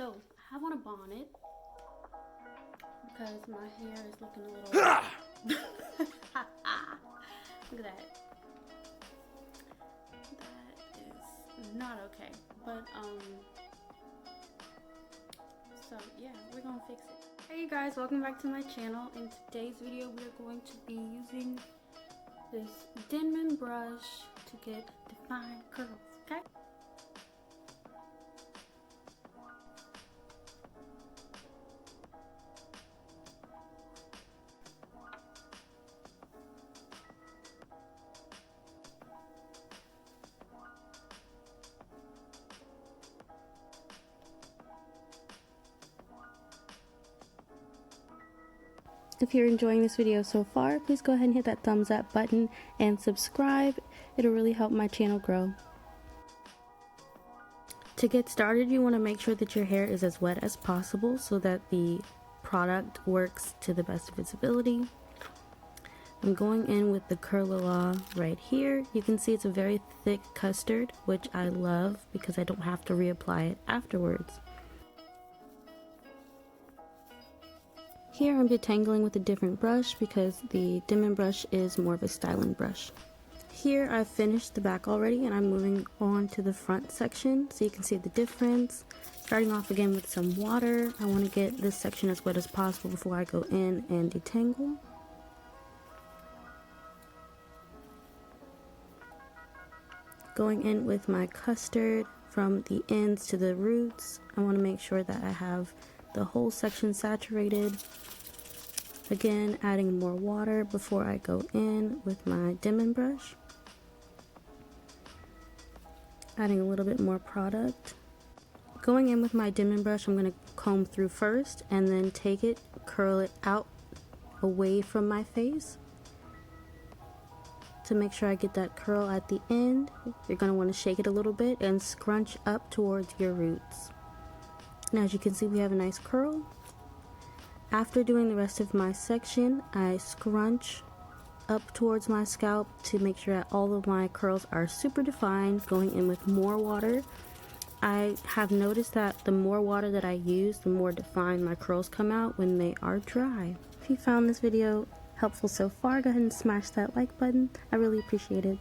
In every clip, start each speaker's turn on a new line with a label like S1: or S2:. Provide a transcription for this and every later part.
S1: So I have on a bonnet because my hair is looking a little look at that. That is not okay. But so yeah, we're gonna fix it. Hey you guys, welcome back to my channel. In today's video we are going to be using this Denman brush to get defined curls, okay? If you're enjoying this video so far, please go ahead and hit that thumbs up button and subscribe. It'll really help my channel grow. To get started, you want to make sure that your hair is as wet as possible so that the product works to the best of its ability. I'm going in with the Curl-A-La right here. You can see it's a very thick custard, which I love because I don't have to reapply it afterwards. Here I'm detangling with a different brush because the Denman brush is more of a styling brush. Here I've finished the back already and I'm moving on to the front section so you can see the difference. Starting off again with some water. I want to get this section as wet as possible before I go in and detangle. Going in with my custard from the ends to the roots. I want to make sure that I have the whole section saturated. Again, adding more water before I go in with my Denman brush. Adding a little bit more product. Going in with my Denman brush, I'm going to comb through first and then take it, curl it out away from my face. To make sure I get that curl at the end, you're going to want to shake it a little bit and scrunch up towards your roots. Now as you can see, we have a nice curl. After doing the rest of my section, I scrunch up towards my scalp to make sure that all of my curls are super defined, going in with more water. I have noticed that the more water that I use, the more defined my curls come out when they are dry. If you found this video helpful so far, go ahead and smash that like button. I really appreciate it.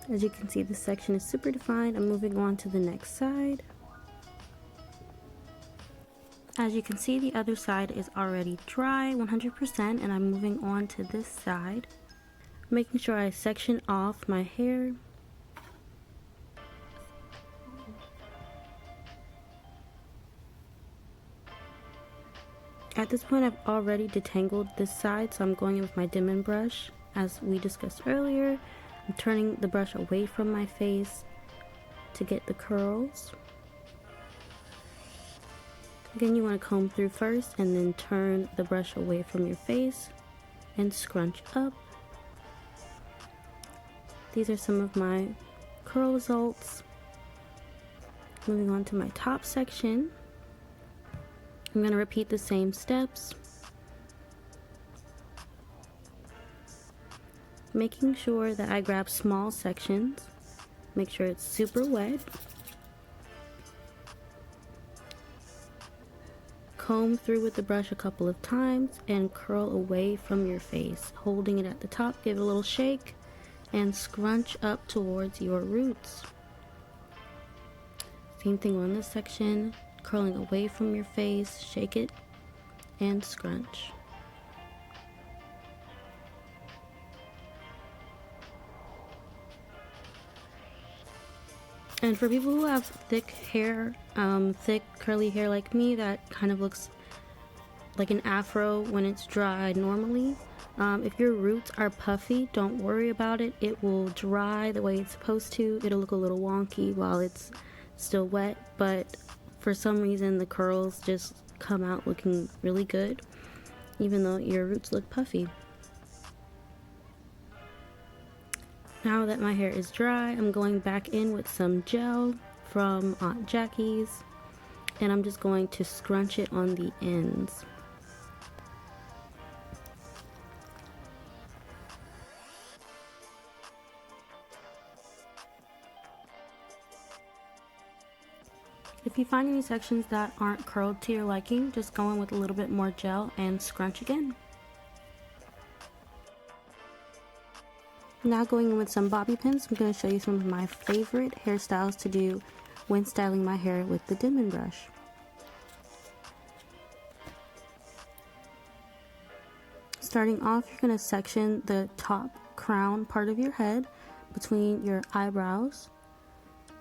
S1: As you can see, this section is super defined. I'm moving on to the next side. As you can see, the other side is already dry 100% and I'm moving on to this side. Making sure I section off my hair. At this point, I've already detangled this side, so I'm going in with my Denman brush. As we discussed earlier, I'm turning the brush away from my face to get the curls. Again, you want to comb through first and then turn the brush away from your face and scrunch up. These are some of my curl results. Moving on to my top section. I'm going to repeat the same steps. Making sure that I grab small sections. Make sure it's super wet. Comb through with the brush a couple of times and curl away from your face. Holding it at the top, give it a little shake and scrunch up towards your roots. Same thing on this section, curling away from your face, shake it and scrunch. And for people who have thick hair, thick curly hair like me that kind of looks like an afro when it's dry normally, if your roots are puffy, don't worry about it. It will dry the way it's supposed to. It'll look a little wonky while it's still wet, but for some reason the curls just come out looking really good, even though your roots look puffy. Now that my hair is dry, I'm going back in with some gel from Aunt Jackie's, and I'm just going to scrunch it on the ends. If you find any sections that aren't curled to your liking, just go in with a little bit more gel and scrunch again. Now going in with some bobby pins, I'm going to show you some of my favorite hairstyles to do when styling my hair with the Denman brush. Starting off, you're going to section the top crown part of your head between your eyebrows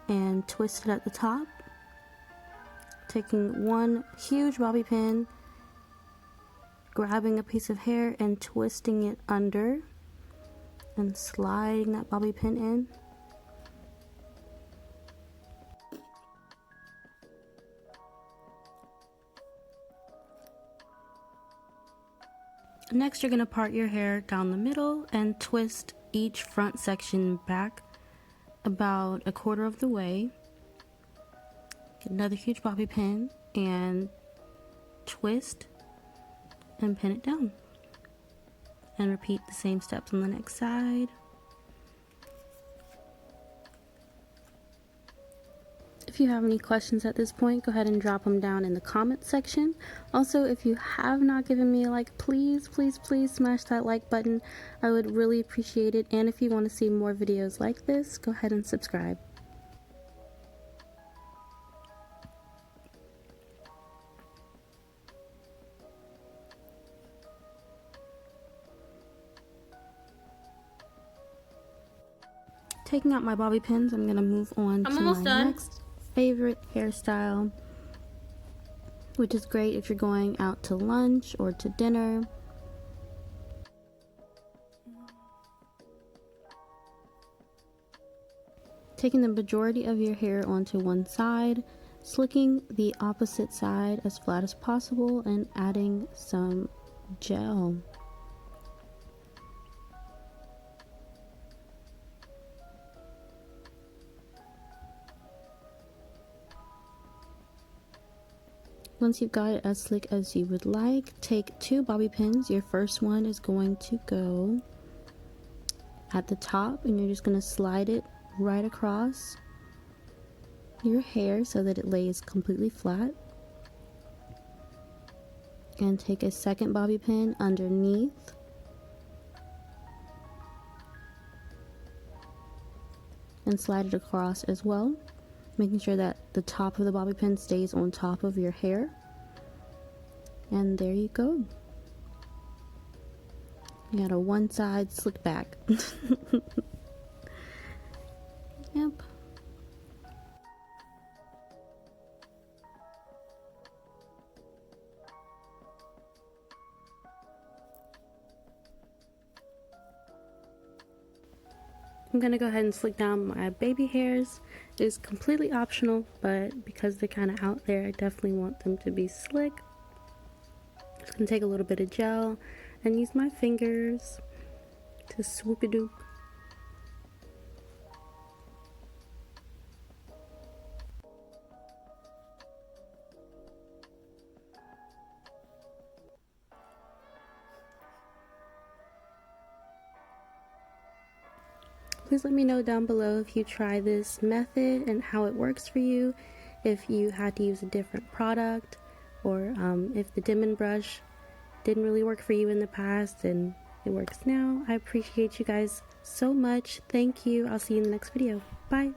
S1: and twist it at the top. Taking one huge bobby pin, grabbing a piece of hair and twisting it under and sliding that bobby pin in. Next, you're going to part your hair down the middle and twist each front section back about a quarter of the way. Get another huge bobby pin and twist and pin it down. And repeat the same steps on the next side. If you have any questions at this point, go ahead and drop them down in the comments section. Also, if you have not given me a like, please smash that like button. I would really appreciate it. And if you want to see more videos like this, go ahead and subscribe. Taking out my bobby pins, I'm going to move on to my next favorite hairstyle, which is great if you're going out to lunch or to dinner. Taking the majority of your hair onto one side, slicking the opposite side as flat as possible, and adding some gel. Once you've got it as slick as you would like, take two bobby pins. Your first one is going to go at the top, and you're just going to slide it right across your hair so that it lays completely flat. And take a second bobby pin underneath. And slide it across as well, making sure that the top of the bobby pin stays on top of your hair. And there you go. You got a one side slick back. Yep. I'm gonna go ahead and slick down my baby hairs. It's completely optional, but because they're kind of out there, I definitely want them to be slick. Just gonna take a little bit of gel and use my fingers to swoop-a-doop. Please let me know down below if you try this method and how it works for you, if you had to use a different product, or if the Denman brush didn't really work for you in the past and it works now. I appreciate you guys so much. Thank you. I'll see you in the next video. Bye.